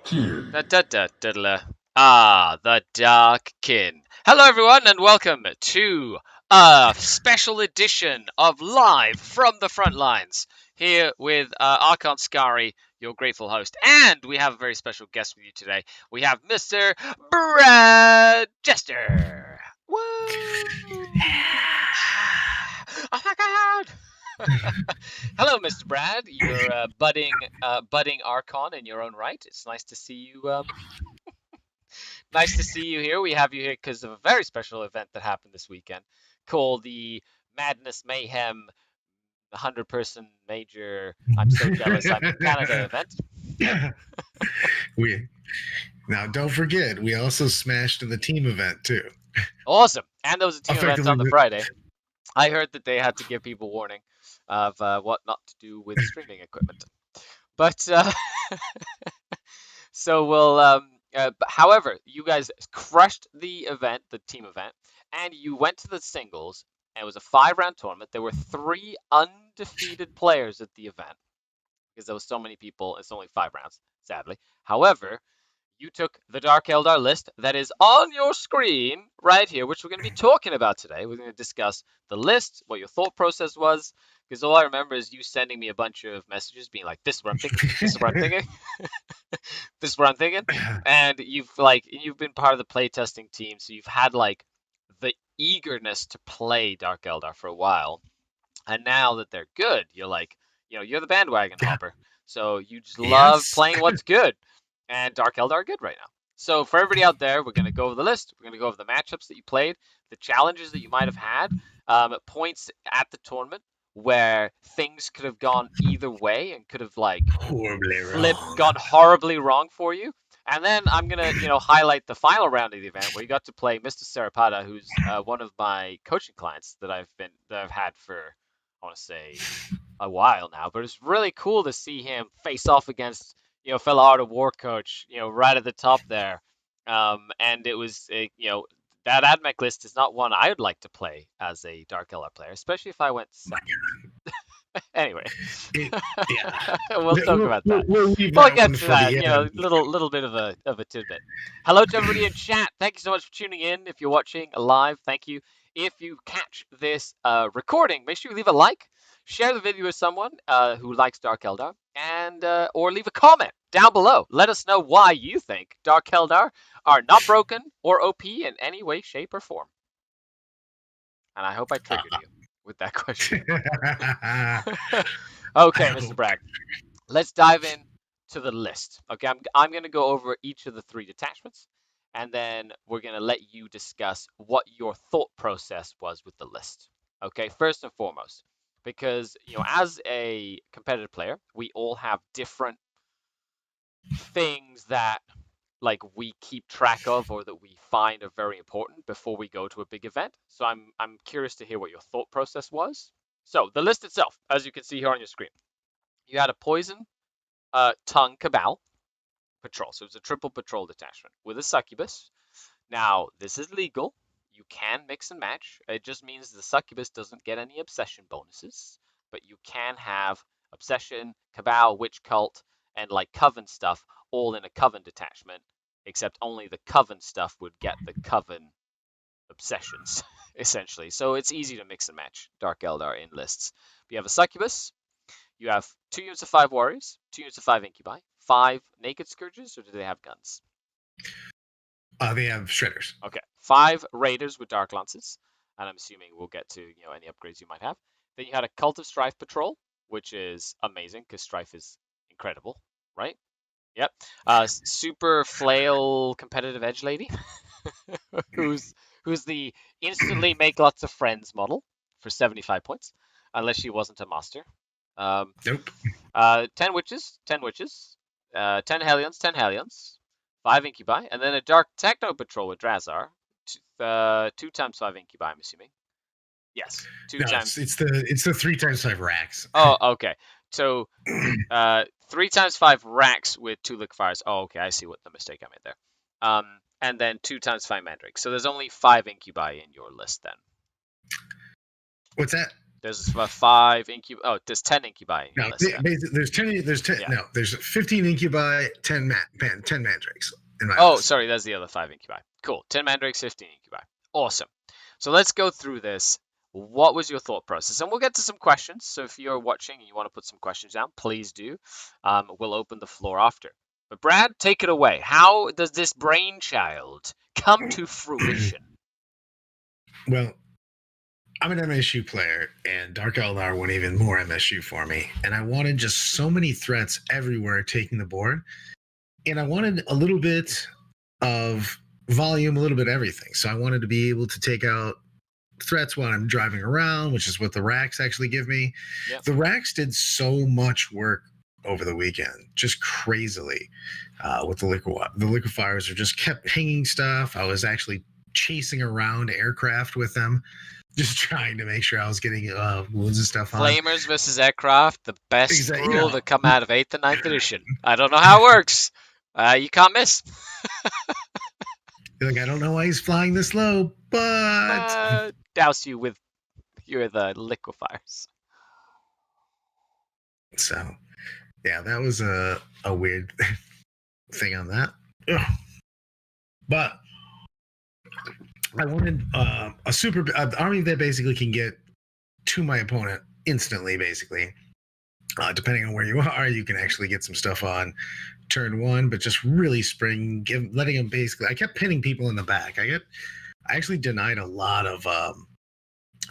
Kin. The Dark Kin. Hello, everyone, and welcome to a special edition of Live from the Front Lines. Here with Archon Skari, your grateful host, and we have a very special guest with you today. We have Mr. Brad Jester. Woo! Oh my God! Hello, Mr. Brad. You're a budding Archon in your own right. It's nice to see you. Nice to see you here. We have you here because of a very special event that happened this weekend, called the Madness Mayhem 100-person major. I'm so jealous. I'm in Canada event. we Now don't forget, we also smashed the team event too. Awesome. And there was a team event Effectively, on the Friday. I heard that they had to give people warning of what not to do with streaming equipment. But so we'll. However, you guys crushed the event, the team event, and you went to the singles. And it was a 5-round tournament. There were 3 undefeated players at the event because there was so many people. It's only 5 rounds, sadly. However, you took the Dark Eldar list that is on your screen right here, which we're going to be talking about today. We're going to discuss the list, what your thought process was, because all I remember is you sending me a bunch of messages being like, this is what I'm thinking, this is what I'm thinking, this is what I'm thinking. And you've been part of the playtesting team, so you've had like the eagerness to play Dark Eldar for a while. And now that they're good, you're like, you're the bandwagon hopper. So you just love playing what's good. And Dark Eldar are good right now. So for everybody out there, we're going to go over the list. We're going to go over the matchups that you played, the challenges that you might have had, points at the tournament where things could have gone either way and could have gone horribly wrong for you. And then I'm gonna, highlight the final round of the event where you got to play Mr. Sarapata, who's one of my coaching clients that I've had for, I want to say, a while now. But it's really cool to see him face off against, fellow Art of War coach, right at the top there. And it was, that AdMech list is not one I would like to play as a Dark Eldar player, especially if I went second. Anyway, we'll talk about that. We'll get to that. Little bit of a tidbit. Hello to everybody in chat. Thank you so much for tuning in. If you're watching live, thank you. If you catch this recording, make sure you leave a like, share the video with someone who likes Dark Eldar, and or leave a comment down below. Let us know why you think Dark Eldar are not broken or OP in any way, shape, or form. And I hope I triggered you with that question. Okay, Mr. Bragg, let's dive in to the list. Okay, I'm going to go over each of the 3 detachments, and then we're going to let you discuss what your thought process was with the list. Okay, first and foremost, because, as a competitive player, we all have different things that we keep track of or that we find are very important before we go to a big event. So I'm curious to hear what your thought process was. So the list itself, as you can see here on your screen, you had a poison tongue cabal patrol. So it's a triple patrol detachment with a succubus. Now this is legal. You can mix and match. It just means the succubus doesn't get any obsession bonuses, but you can have obsession, cabal, witch cult, and coven stuff all in a coven detachment, except only the coven stuff would get the coven obsessions, essentially. So it's easy to mix and match Dark Eldar in lists. You have a succubus, you have 2 units of 5 warriors, 2 units of 5 incubi, 5 naked scourges, or do they have guns? They have shredders. Okay, 5 raiders with dark lances, and I'm assuming we'll get to any upgrades you might have. Then you had a cult of strife patrol, which is amazing because strife is incredible, right? Yep. Super flail competitive edge lady, who's the instantly make lots of friends model for 75 points, unless she wasn't a master. Nope. 10 witches, 10 witches, 10 hellions, 10 hellions, 5 incubi, and then a dark techno patrol with Drazar, 2 times 5 incubi, I'm assuming. Yes, 2 times. It's the 3 times 5 racks. Oh, okay. So 3 times 5 racks with 2 liquefiers. Oh, okay, I see what the mistake I made there. And then 2 times 5 mandrakes. So there's only 5 incubi in your list then. What's that? There's 5 incubi. Oh, there's 10 incubi in your No, list then. there's 10. There's 10. Yeah. No, there's 15 incubi, 10 mandrakes in my Oh, list. sorry, that's the other 5 incubi. Cool. 10 mandrakes, 15 incubi. Awesome. So let's go through this. What was your thought process? And we'll get to some questions. So if you're watching and you want to put some questions down, please do. We'll open the floor after. But Brad, take it away. How does this brainchild come to fruition? Well, I'm an MSU player, and Dark Eldar went even more MSU for me. And I wanted just so many threats everywhere taking the board. And I wanted a little bit of volume, a little bit of everything. So I wanted to be able to take out threats while I'm driving around, which is what the racks actually give me. Yep. The racks did so much work over the weekend, just crazily, with the liquefiers are just kept pinging stuff. I was actually chasing around aircraft with them, just trying to make sure I was getting wounds and stuff on. Flamers versus aircraft, the best Exactly, rule to come out of 8th and 9th edition. I don't know how it works. You can't miss. Like, I don't know why he's flying this low, but Douse you with the liquefiers. So, yeah, that was a weird thing on that. Ugh. But I wanted a super army that basically can get to my opponent instantly, basically. Depending on where you are, you can actually get some stuff on turn 1, but just really letting them basically. I kept pinning people in the back. I actually denied a lot of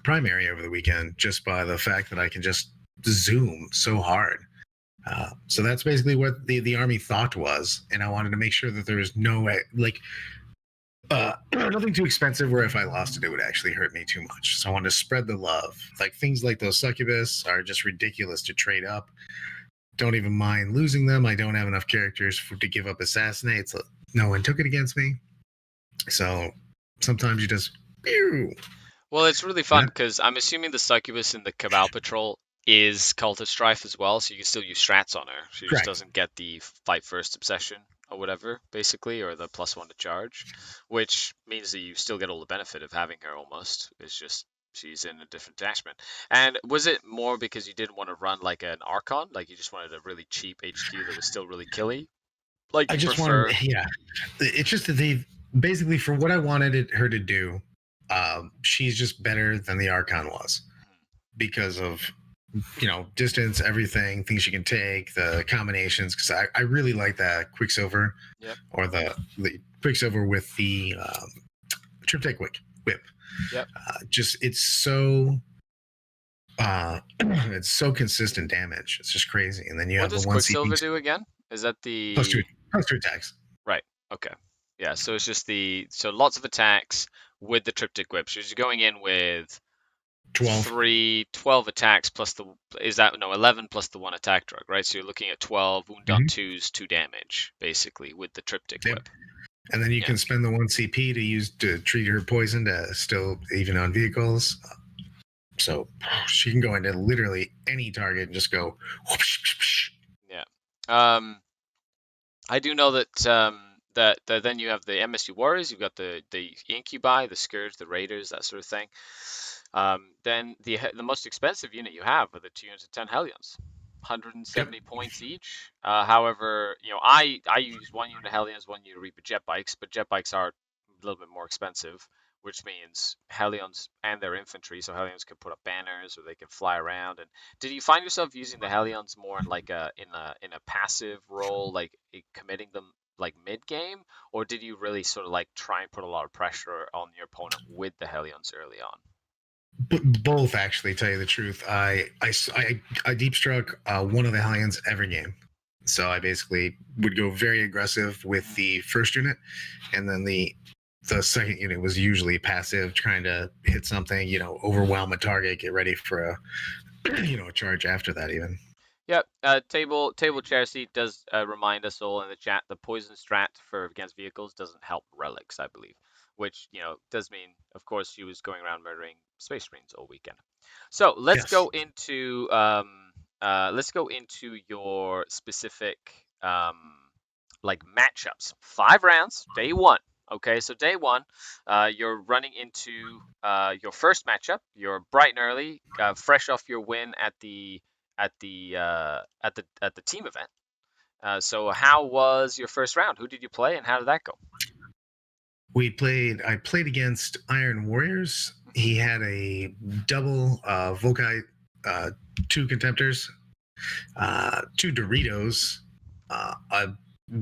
primary over the weekend just by the fact that I can just zoom so hard. So that's basically what the army thought was, and I wanted to make sure that there was no way, like, nothing too expensive where if I lost it, it would actually hurt me too much. So I wanted to spread the love. Like, things like those succubus are just ridiculous to trade up. Don't even mind losing them. I don't have enough characters to give up assassinate, so no one took it against me. So sometimes you just pew. Well, it's really fun because I'm assuming the succubus in the Cabal Patrol is Cult of Strife as well, so you can still use strats on her. She just doesn't get the fight first obsession or whatever, basically, or the +1 to charge, which means that you still get all the benefit of having her almost. It's just she's in a different detachment. And was it more because you didn't want to run like an Archon? Like you just wanted a really cheap HQ that was still really killy? Like I just wanted, yeah. It's just that they basically, for what I wanted her to do, she's just better than the Archon was because of, distance, everything, things you can take, the combinations. Because I really like that Quicksilver, or the Quicksilver with the Triptych Whip. Yep. It's so it's so consistent damage. It's just crazy. And then you have the 1 Quicksilver do again? Is that the plus two attacks? Right. Okay. Yeah. So it's just lots of attacks with the Triptych Whip. So you're going in with 12 attacks plus 11 plus the 1 attack drug, right? So you're looking at 12 wound on 2s, 2 damage basically with the Triptych Whip. And then you can spend the 1 CP to use to treat her poison to still even on vehicles. So she can go into literally any target and just go. Yeah. I do know that that then you have the MSU Warriors, you've got the Incubi, the Scourge, the Raiders, that sort of thing. Then the most expensive unit you have are the 2 units of 10 Hellions, 170 points each. However, I use 1 unit of Hellions, 1 unit of Reaper jet bikes, but jet bikes are a little bit more expensive, which means Hellions and their infantry, so Hellions can put up banners or they can fly around. And did you find yourself using the Hellions more in like a passive role, like committing them like mid game, or did you really sort of like try and put a lot of pressure on your opponent with the Hellions early on? Both, actually, tell you the truth. I deep struck 1 of the Hellions every game. So I basically would go very aggressive with the first unit, and then the second unit was usually passive, trying to hit something, overwhelm a target, get ready for a charge after that even. Yep. Table chair seat does remind us all in the chat the poison strat for against vehicles doesn't help relics, I believe, which does mean, of course, she was going around murdering space marines all weekend. So let's go into your specific like matchups. 5 rounds, day 1. Okay, so day one, you're running into your first matchup. You're bright and early, fresh off your win at the team event. So how was your first round? Who did you play, and how did that go? I played against Iron Warriors. He had a double Vokai, uh, two Contemptors, two Doritos, a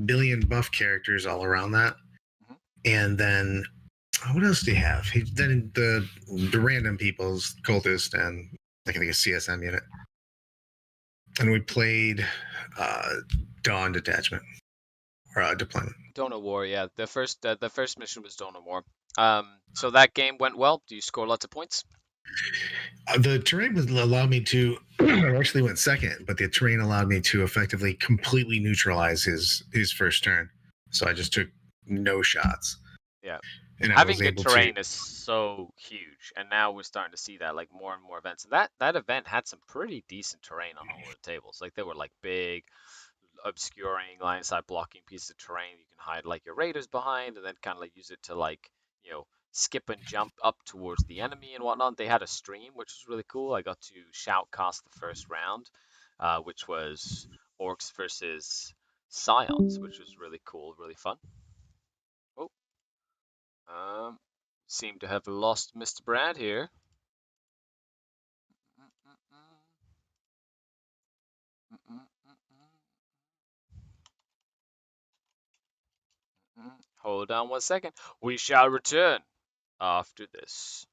billion buff characters all around that. Mhm. And then what else do you have? Then the random people's cultist and I think a CSM unit. And we played uh, Dawn Detachment or Deployment. Donor War, yeah. The first mission was Donor War. So that game went well. Do you score lots of points? The terrain was allowed me to. I actually went second, but the terrain allowed me to effectively completely neutralize his first turn. So I just took no shots, Yeah. and I Having was good able to. terrain is so huge, and now we're starting to see that like more and more events. And that event had some pretty decent terrain on all the tables. Like they were like big, obscuring line side blocking pieces of terrain you can hide like your raiders behind, and then kind of like use it to like skip and jump up towards the enemy and whatnot. They had a stream which was really cool. I got to shoutcast the first round, which was orcs versus scions, which was really cool, really fun. Oh, um, seem to have lost Mr. Brad here. Hold on 1 second. We shall return after this.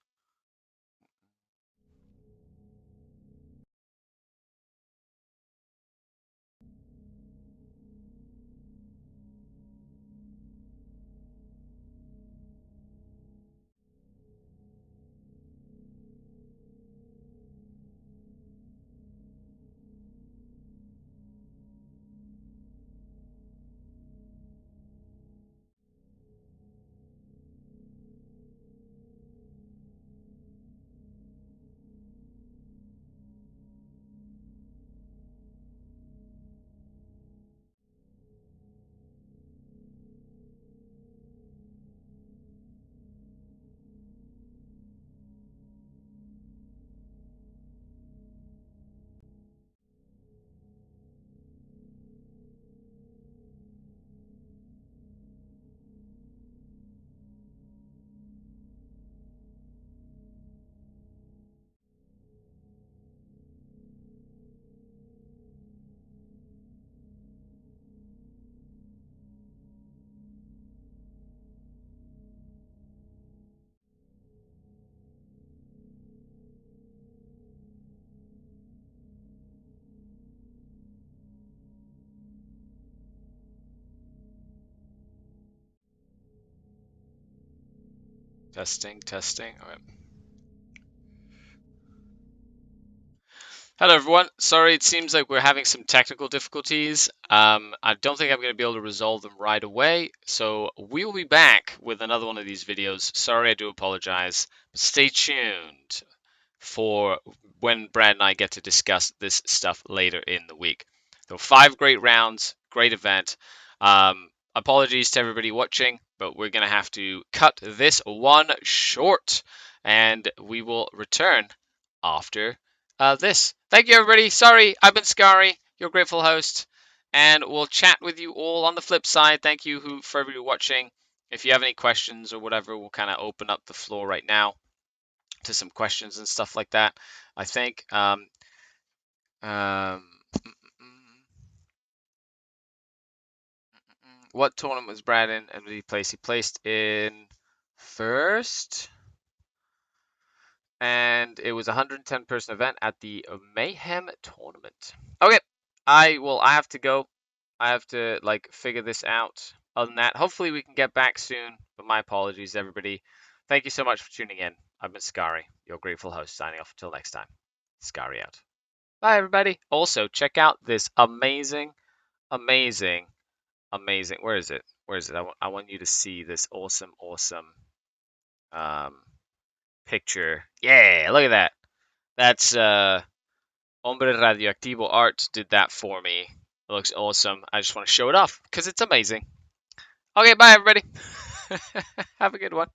Testing, testing. All right. Hello, everyone. Sorry, it seems like we're having some technical difficulties. I don't think I'm going to be able to resolve them right away, so we will be back with another one of these videos. Sorry, I do apologize. But stay tuned for when Brad and I get to discuss this stuff later in the week. So 5 great rounds, great event. Apologies to everybody watching, but we're going to have to cut this one short, and we will return after this. Thank you, everybody. Sorry, I've been Scary, your grateful host, and we'll chat with you all on the flip side. Thank you for everybody watching. If you have any questions or whatever, we'll kind of open up the floor right now to some questions and stuff like that. I think. What tournament was Brad in, and did he place? He placed in first, and it was a 110 person event at the Mayhem tournament. Okay, I have to go. I have to like figure this out. Other than that, hopefully we can get back soon. But my apologies, everybody. Thank you so much for tuning in. I've been Scary, your grateful host, signing off until next time. Scary out. Bye, everybody. Also, check out this amazing, amazing, amazing. Where is it? Where is it? I want you to see this awesome, awesome um, picture. Yeah, look at that. That's Hombre Radioactivo Art did that for me. It looks awesome. I just want to show it off because it's amazing. Okay, bye, everybody. Have a good one.